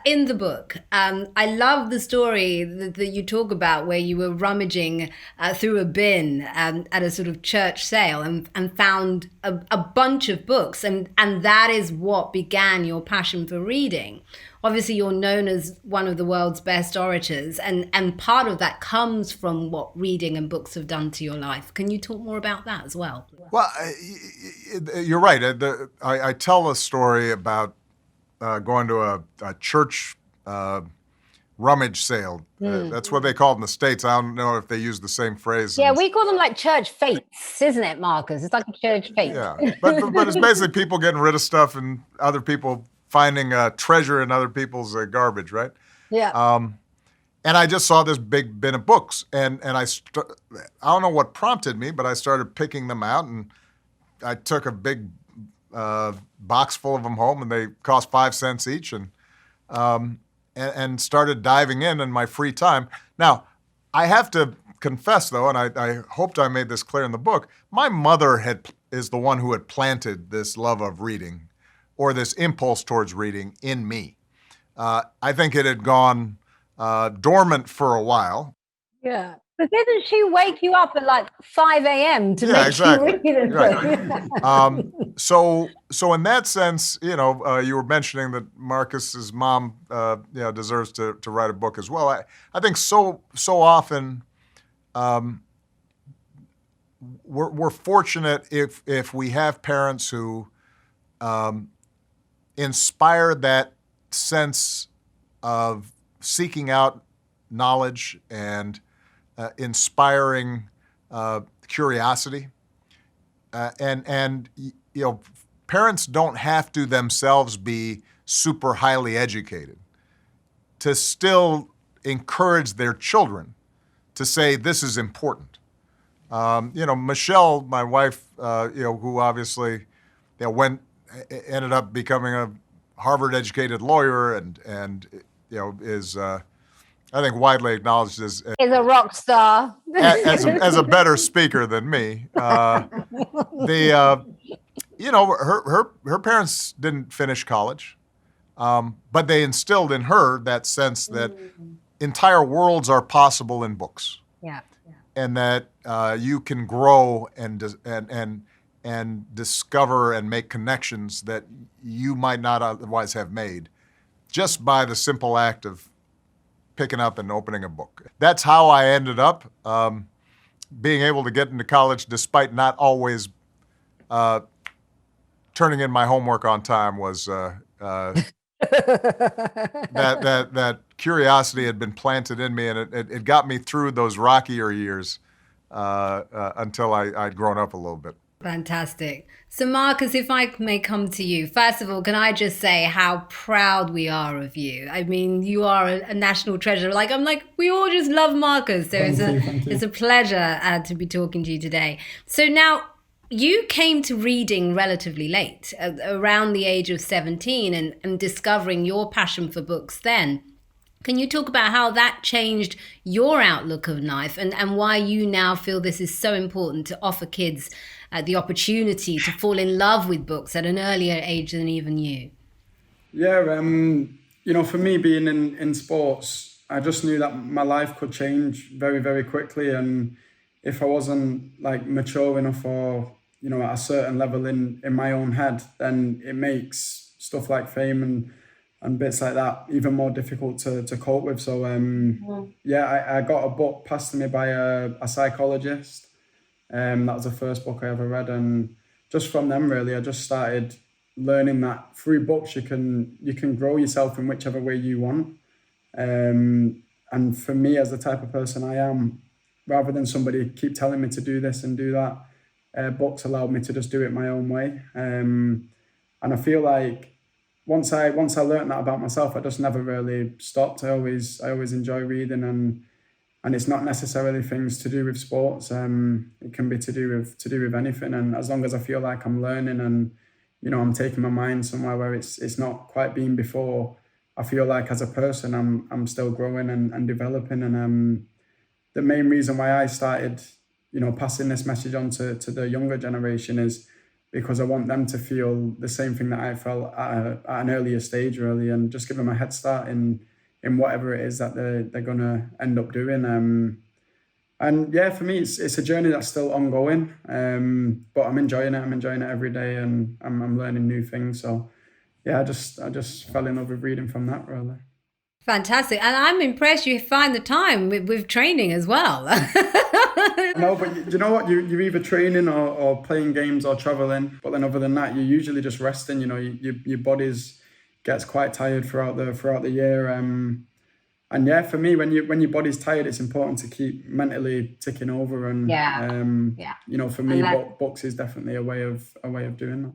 in the book, I love the story that you talk about where you were rummaging through a bin at a sort of church sale and found a bunch of books. And that is what began your passion for reading. Obviously, you're known as one of the world's best orators, and part of that comes from what reading and books have done to your life. Can you talk more about that as well? Well, you're right. I tell a story about going to a church rummage sale. That's what they call it in the States. I don't know if they use the same phrase. Yeah, we call them like church fates, isn't it, Marcus? It's like a church fate. Yeah, but it's basically people getting rid of stuff and other people finding treasure in other people's garbage, right? Yeah. And I just saw this big bin of books, and I don't know what prompted me, but I started picking them out, and I took a big box full of them home, and they cost 5 cents each, and started diving in my free time. Now, I have to confess, though, and I hoped I made this clear in the book, my mother is the one who had planted this love of reading, or this impulse towards reading in me. I think it had gone dormant for a while. Yeah. But didn't she wake you up at like 5 a.m. to make you read it? Right. So in that sense, you were mentioning that Marcus's mom, deserves to write a book as well. I think so often we're fortunate if we have parents who inspire that sense of seeking out knowledge and inspiring curiosity. And parents don't have to themselves be super highly educated to still encourage their children to say this is important. Michelle, my wife, who obviously ended up becoming a Harvard-educated lawyer and is I think widely acknowledged as a rock star, as a better speaker than me. Her parents didn't finish college, but they instilled in her that sense that entire worlds are possible in books. Yeah. And that you can grow and discover and make connections that you might not otherwise have made just by the simple act of picking up and opening a book. That's how I ended up being able to get into college despite not always turning in my homework on time. Was that curiosity had been planted in me, and it got me through those rockier years until I'd grown up a little bit. Fantastic. So Marcus, if I may come to you, first of all, can I just say how proud we are of you? I mean, you are a national treasure. We all just love Marcus. So it's a pleasure to be talking to you today. So now you came to reading relatively late, around the age of 17, and discovering your passion for books then. Can you talk about how that changed your outlook of life and why you now feel this is so important to offer kids the opportunity to fall in love with books at an earlier age than even you? Yeah, for me being in sports, I just knew that my life could change very, very quickly. And if I wasn't mature enough or, at a certain level in my own head, then it makes stuff like fame and bits like that even more difficult to cope with. So I got a book passed to me by a psychologist. That was the first book I ever read, and just from them really I just started learning that through books you can grow yourself in whichever way you want. And for me, as the type of person I am, rather than somebody keep telling me to do this and do that, books allowed me to just do it my own way. And I feel like once I learned that about myself, I just never really stopped. I always enjoy reading, and it's not necessarily things to do with sports. It can be to do with anything. And as long as I feel like I'm learning and I'm taking my mind somewhere where it's not quite been before, I feel like as a person I'm still growing and developing. And the main reason why I started passing this message on to the younger generation is because I want them to feel the same thing that I felt at an earlier stage, really, and just give them a head start in whatever it is that they're going to end up doing. And yeah, for me, it's a journey that's still ongoing, but I'm enjoying it. I'm enjoying it every day, and I'm learning new things. So yeah, I just fell in love with reading from that, really. Fantastic. And I'm impressed you find the time with training as well. No, but you know what? You're either training or playing games or traveling. But then other than that, you're usually just resting. You know, your body's gets quite tired throughout the year. And yeah, for me, when your body's tired, it's important to keep mentally ticking over. And you know, for me, books is definitely a way of doing that.